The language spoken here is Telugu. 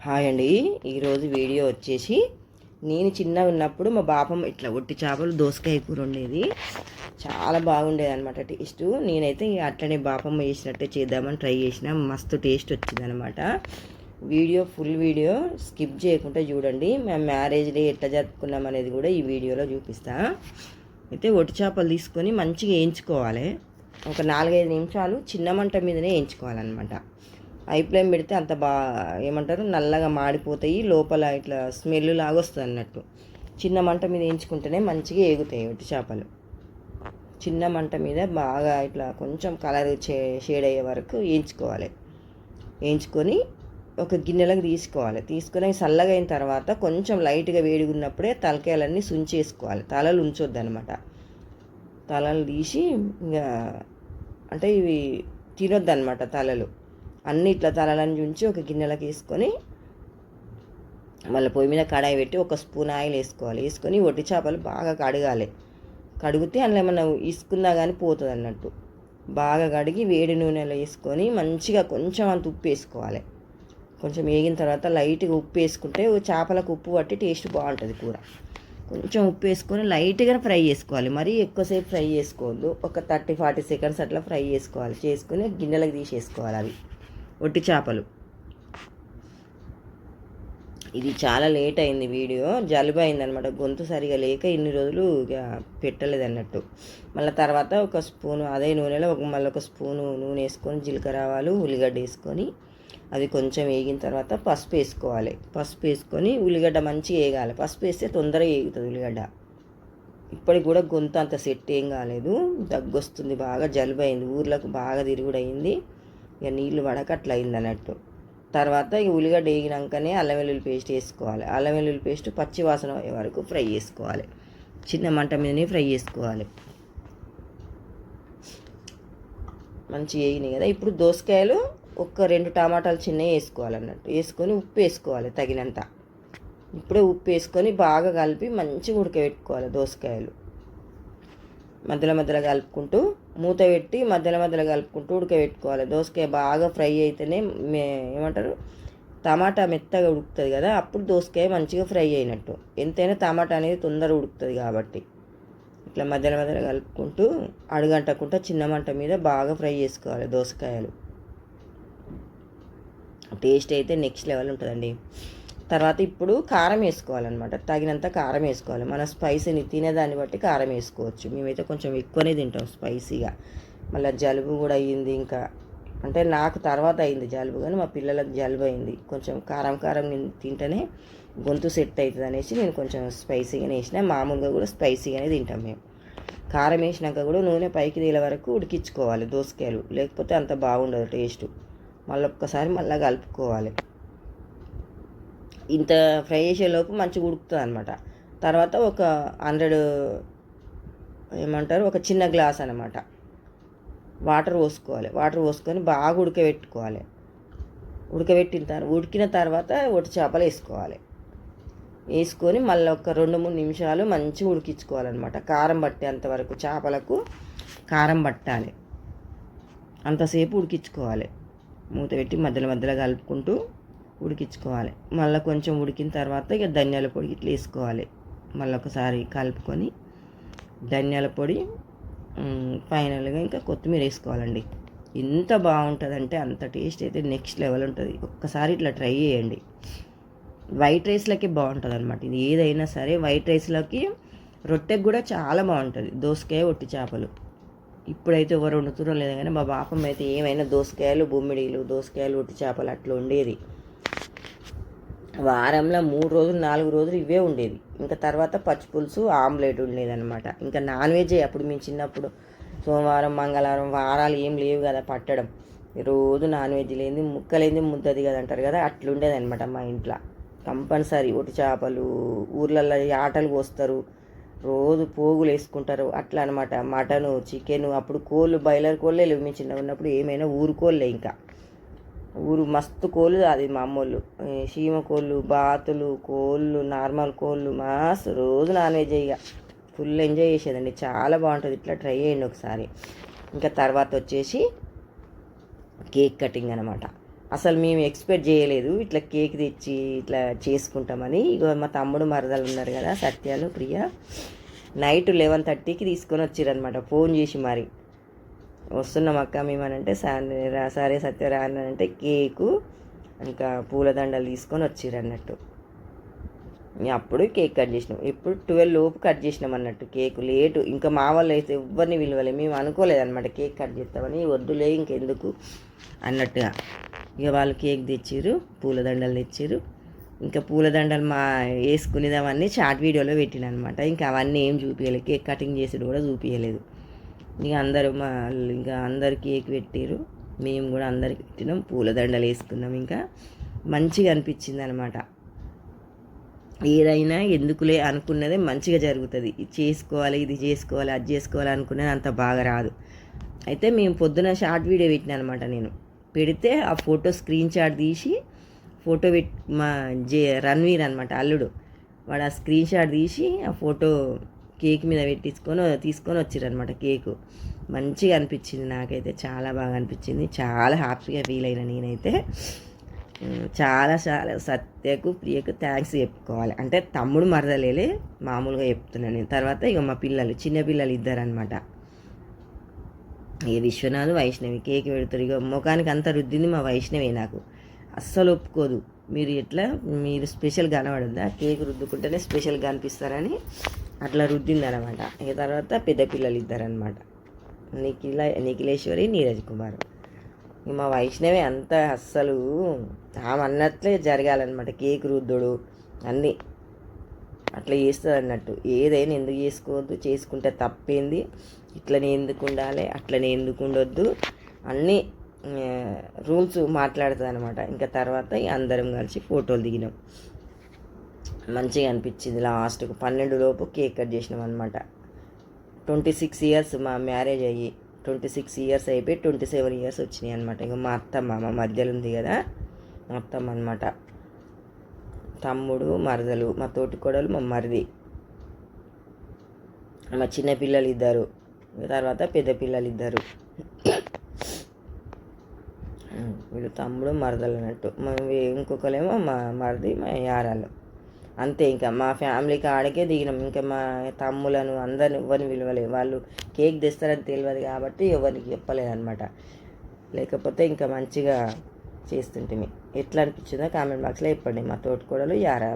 హాయ్ అండి. ఈరోజు వీడియో వచ్చేసి నేను చిన్నగా ఉన్నప్పుడు మా బాపమ్మ ఇట్లా ఒట్టి చేపలు దోసకాయ కూర ఉండేది. చాలా బాగుండేది అనమాట టేస్ట్. నేనైతే అట్లనే బాపమ్మ చేసినట్టే చేద్దామని ట్రై చేసిన, మస్తు టేస్ట్ వచ్చింది అనమాట. ఫుల్ వీడియో స్కిప్ చేయకుండా చూడండి. మేము మ్యారేజ్ డే ఎట్లా జరుపుకున్నాం అనేది కూడా ఈ వీడియోలో చూపిస్తా. అయితే ఒట్టి చేపలు తీసుకొని మంచిగా వేయించుకోవాలి. ఒక 4-5 నిమిషాలు చిన్న మంట మీదనే వేయించుకోవాలన్నమాట. హై ఫ్లేమ్ పెడితే అంత ఏమంటారు నల్లగా మాడిపోతాయి, లోపల ఇట్లా స్మెల్ లాగా వస్తుంది అన్నట్టు. చిన్న మంట మీద వేయించుకుంటేనే మంచిగా ఏగుతాయి ఒట్టి చేపలు. చిన్న మంట మీద బాగా ఇట్లా కొంచెం కలర్ షేడ్ అయ్యే వరకు వేయించుకోవాలి. వేయించుకొని ఒక గిన్నెలకు తీసుకొని చల్లగా అయిన తర్వాత కొంచెం లైట్గా వేడిగా ఉన్నప్పుడే తలకాయలన్నీ సుంచేసుకోవాలి. తలలు ఉంచొద్దు అనమాట. తలలు తీసి ఇంకా అంటే ఇవి తినొద్దు అనమాట. తలలు అన్నీ ఇట్లా తలలను ఉంచి ఒక గిన్నెలకు వేసుకొని మళ్ళీ పొయ్యి మీద కడాయి పెట్టి 1 స్పూన్ ఆయిల్ వేసుకొని ఒట్టి చేపలు బాగా కడగాలి. కడిగితే అందులో ఏమన్నా ఇసుకున్నా కానీ పోతుంది అన్నట్టు. బాగా కడిగి వేడి నూనెలో వేసుకొని మంచిగా కొంచెం అంత ఉప్పు వేసుకోవాలి. కొంచెం వేగిన తర్వాత లైట్గా ఉప్పు వేసుకుంటే చేపలకు ఉప్పు పట్టి టేస్ట్ బాగుంటుంది కూర. కొంచెం ఉప్పు వేసుకొని లైట్గా ఫ్రై చేసుకోవాలి. మరీ ఎక్కువసేపు ఫ్రై చేసుకోవద్దు. ఒక 30-40 సెకండ్స్ అట్లా ఫ్రై చేసుకొని గిన్నెలకు తీసేసుకోవాలి అవి ఒట్టి చేపలు. ఇది చాలా లేట్ అయింది వీడియో, జలుబు అయిందనమాట. గొంతు సరిగా లేక ఇన్ని రోజులు ఇక పెట్టలేదు అన్నట్టు. మళ్ళీ తర్వాత 1 స్పూను అదే నూనెలో మళ్ళీ 1 స్పూను నూనె వేసుకొని జీలకర్ర ఆవాలు ఉల్లిగడ్డ వేసుకొని అది కొంచెం వేగిన తర్వాత పసుపు వేసుకోవాలి. పసుపు వేసుకొని ఉల్లిగడ్డ మంచిగా వేగాలి. పసుపు వేస్తే తొందరగా వేగుతుంది ఉల్లిగడ్డ. ఇప్పటికి కూడా గొంతు అంత సెట్ ఏం కాలేదు, దగ్గు వస్తుంది, బాగా జలుబు అయింది, ఊర్లకు బాగా తిరుగుడు అయింది. ఇక నీళ్ళు పడక అట్లా అయింది అన్నట్టు. తర్వాత ఇక ఉల్లిగడ్డ వేగినాకనే అల్లం వెల్లుల్లి పేస్ట్ వేసుకోవాలి. అల్లం వెల్లుల్లి పేస్ట్ పచ్చి వాసన అయ్యే వరకు ఫ్రై చేసుకోవాలి. చిన్న మంట మీదనే ఫ్రై చేసుకోవాలి. మంచిగా వేగినాయి కదా. ఇప్పుడు దోసకాయలు 2 టమాటాలు చిన్నవి వేసుకోవాలన్నట్టు. వేసుకొని ఉప్పు వేసుకోవాలి తగినంత. ఇప్పుడే ఉప్పు వేసుకొని బాగా కలిపి మంచిగా ఉడకబెట్టుకోవాలి. దోసకాయలు మధ్యలో మధ్యలో కలుపుకుంటూ మూత పెట్టి మధ్యలో కలుపుకుంటూ ఉడకబెట్టుకోవాలి. దోసకాయ బాగా ఫ్రై అయితేనే ఏమంటారు టమాటా మెత్తగా ఉడుకుతుంది కదా, అప్పుడు దోసకాయ మంచిగా ఫ్రై అయినట్టు. ఎంతైనా టమాటా అనేది తొందరగా ఉడుకుతుంది కాబట్టి ఇట్లా మధ్యలో కలుపుకుంటూ అడుగంటకుండా చిన్న మంట మీద బాగా ఫ్రై చేసుకోవాలి దోసకాయలు. టేస్ట్ అయితే నెక్స్ట్ లెవెల్ ఉంటుందండి. తర్వాత ఇప్పుడు కారం వేసుకోవాలన్నమాట. తగినంత కారం వేసుకోవాలి. మన స్పైసీని తినేదాన్ని బట్టి కారం వేసుకోవచ్చు. మేమైతే కొంచెం ఎక్కువనే తింటాం స్పైసీగా. మళ్ళీ జలుబు కూడా అయ్యింది. ఇంకా అంటే నాకు తర్వాత అయింది జలుబు, కానీ మా పిల్లలకు జలుబు అయింది. కొంచెం కారం తింటేనే గొంతు సెట్ అవుతుంది అనేసి నేను కొంచెం స్పైసీగానే వేసిన. మామూలుగా కూడా స్పైసీగానే తింటాం మేము. కారం వేసినాక కూడా నూనె పైకి తేలే వరకు ఉడికించుకోవాలి దోసకాయలు, లేకపోతే అంత బాగుండదు టేస్ట్. మళ్ళీ ఒక్కసారి కలుపుకోవాలి. ఇంత ఫ్రై చేసేలోపు మంచిగా ఉడుకుతుంది అనమాట. తర్వాత ఒక 100 ఒక చిన్న గ్లాస్ అనమాట వాటర్ పోసుకొని బాగా ఉడకబెట్టుకోవాలి. ఉడికిన తర్వాత ఒట్టి చేపలు వేసుకొని మళ్ళీ ఒక 2-3 నిమిషాలు మంచిగా ఉడికించుకోవాలన్నమాట. కారం పట్టేంతవరకు చేపలకు కారం పట్టాలి. అంతసేపు ఉడికించుకోవాలి. మూత పెట్టి మధ్యలో కలుపుకుంటూ ఉడికించుకోవాలి. మళ్ళీ కొంచెం ఉడికిన తర్వాత ఇక ధనియాల పొడి ఇట్లా వేసుకోవాలి. మళ్ళీ ఒకసారి కలుపుకొని ధనియాల పొడి ఫైనల్గా ఇంకా కొత్తిమీర వేసుకోవాలండి. ఎంత బాగుంటుందంటే అంత టేస్ట్ అయితే నెక్స్ట్ లెవెల్ ఉంటుంది. ఒక్కసారి ఇట్లా ట్రై చేయండి. వైట్ రైస్లోకి బాగుంటుంది అనమాట. ఇది ఏదైనా సరే వైట్ రైస్లోకి, రొట్టెకి కూడా చాలా బాగుంటుంది దోసకాయ ఒట్టి చేపలు. ఇప్పుడైతే ఎవరు వండుతురో లేదు కానీ మా బాపమ్మ అయితే ఏమైనా దోసకాయలు బొమ్మిడీలు, దోసకాయలు ఒట్టి చేపలు అట్లా ఉండేది. వారంలో 3 రోజులు 4 రోజులు ఇవే ఉండేది. ఇంకా తర్వాత పచ్చిపులుసు ఆమ్లెట్ ఉండేదన్నమాట. ఇంకా నాన్ వెజ్ అప్పుడు మేము చిన్నప్పుడు సోమవారం మంగళవారం వారాలు ఏం లేవు కదా పట్టడం. రోజు నాన్ వెజ్ లేనిది ముక్కలేంది ముద్దది కదా అంటారు కదా, అట్లుండేదన్నమాట మా ఇంట్లో. కంపల్సరీ ఒట్టి చేపలు. ఊర్లలో ఆటలు పోస్తారు, రోజు పోగులు వేసుకుంటారు అట్లా అనమాట. Mutton chicken. అప్పుడు కోళ్ళు బాయిలర్ కోళ్ళే లేవు మేము చిన్నగా ఉన్నప్పుడు. ఏమైనా ఊరు కోళ్ళే. ఇంకా మస్తు కోళ్ళు అది మా అమ్మోళ్ళు. చీమ కోళ్ళు, బాతులు, కోళ్ళు, నార్మల్ కోళ్ళు, మస్తు రోజు నాన్ వెజ్ ఇక ఫుల్ ఎంజాయ్ చేసేదండి. చాలా బాగుంటుంది. ఇట్లా ట్రై చేయండి ఒకసారి. ఇంకా తర్వాత వచ్చేసి కేక్ కటింగ్ అనమాట. అసలు మేము ఎక్స్పెక్ట్ చేయలేదు ఇట్లా కేక్ తెచ్చి ఇట్లా చేసుకుంటామని. ఇక మా తమ్ముడు మరదలు ఉన్నారు కదా, సత్యాలు ప్రియ, నైట్ 11:30కి తీసుకొని వచ్చిరనమాట ఫోన్ చేసి. మరి వస్తున్నాం అక్క మేమనంటే సరే సత్య రానంటే కేకు ఇంకా పూలదండలు తీసుకొని వచ్చిరన్నట్టు. అప్పుడు కేక్ కట్ చేసినాం. ఇప్పుడు 12 లోపు కట్ చేసినాం అన్నట్టు. Cake late. ఇంకా మా వాళ్ళు అయితే ఎవ్వరిని విలువలే. మేము అనుకోలేదన్నమాట కేక్ కట్ చేస్తామని. వద్దులే ఇంకెందుకు అన్నట్టుగా ఇక వాళ్ళు కేక్ తెచ్చిర్రు, పూలదండలు తెచ్చిర్రు. ఇంకా పూలదండలు వేసుకునేది అవన్నీ షార్ట్ వీడియోలో పెట్టిన అనమాట. ఇంకా అవన్నీ ఏం చూపించలేదు. కేక్ కటింగ్ చేసేది కూడా చూపించలేదు. ఇక ఇంకా అందరు కేక్ పెట్టారు. మేము కూడా అందరికి పెట్టినాం, పూలదండలు వేసుకున్నాం. ఇంకా మంచిగా అనిపించింది అనమాట. ఏదైనా ఎందుకులే అనుకున్నదే మంచిగా జరుగుతుంది. ఇది చేసుకోవాలి, ఇది చేసుకోవాలి, అది చేసుకోవాలి అనుకునేది అంత బాగా రాదు. అయితే మేము పొద్దున షార్ట్ వీడియో పెట్టినా అనమాట. నేను పెడితే ఆ ఫోటో స్క్రీన్ షాట్ తీసి ఫోటో మా రణ్వీర్ అనమాట అల్లుడు, వాడు ఆ స్క్రీన్ షాట్ తీసి ఆ ఫోటో కేక్ మీద తీసుకొని వచ్చిరనమాట. కేకు మంచిగా అనిపించింది. నాకైతే చాలా బాగా అనిపించింది. చాలా హ్యాపీగా ఫీల్ అయినా నేనైతే. చాలా చాలా సత్యకు ప్రియకు థ్యాంక్స్ చెప్పుకోవాలి. అంటే తమ్ముడు మరదలేలే, మామూలుగా చెప్తున్నాను నేను. తర్వాత ఇక మా పిల్లలు, చిన్నపిల్లలు ఇద్దరనమాట. ఇక విశ్వనాథ్ వైష్ణవి కేక్ పెడతారు. ఇక ముఖానికి అంత రుద్దింది మా వైష్ణవి. నాకు అస్సలు ఒప్పుకోదు. మీరు స్పెషల్ కనబడద్దా, కేక్ రుద్దుకుంటేనే స్పెషల్గా అనిపిస్తారని అట్లా రుద్దిందనమాట. ఇక తర్వాత పెద్ద పిల్లలు ఇద్దరనమాట, నిఖిలేశ్వరి, నీరజ్ కుమార్. మా వైష్ణవి అంతా అస్సలు ఆమె అన్నట్లే జరగాలన్నమాట. కేక్ రుద్దుడు అన్నీ అట్లా చేస్తుంది అన్నట్టు. ఏదైనా ఎందుకు చేసుకోవద్దు, చేసుకుంటే తప్పేంది, ఇట్లనే ఎందుకు ఉండాలి, అట్లనే ఎందుకు ఉండొద్దు, అన్నీ రూల్స్ మాట్లాడుతుంది అనమాట. ఇంకా తర్వాత అందరం కలిసి ఫోటోలు దిగినాం. మంచిగా అనిపించింది. లాస్ట్కు 12 లోపు కేక్ కట్ చేసినాం అనమాట. 26 ఇయర్స్ మా మ్యారేజ్ అయ్యి 26 ఇయర్స్ అయిపోయి 27 ఇయర్స్ వచ్చినాయి అనమాట. ఇంకా మా అత్తమ్మ మా మధ్యలో ఉంది కదా, మా అత్తమ్మ అనమాట. తమ్ముడు మరదలు, మా తోటి కోడలు, మా మరిది, మా చిన్న పిల్లలు ఇద్దరు, తర్వాత పెద్ద పిల్లలు ఇద్దరు. వీళ్ళు తమ్ముడు మరదలు అన్నట్టు. ఇంకొకరేమో మా మరిది, మా యారాలు. అంతే. ఇంకా మా ఫ్యామిలీకి ఆడకే దిగినాం. ఇంకా మా తమ్ములను అందరిని ఎవరిని విలువలేదు. వాళ్ళు కేక్ తెస్తారని తెలియదు కాబట్టి ఎవరికి చెప్పలేదన్నమాట. లేకపోతే ఇంకా మంచిగా చేస్తుంటే ఎట్లా అనిపించిందో కామెంట్ బాక్స్లో చెప్పండి. మా తోటికోడలు యారా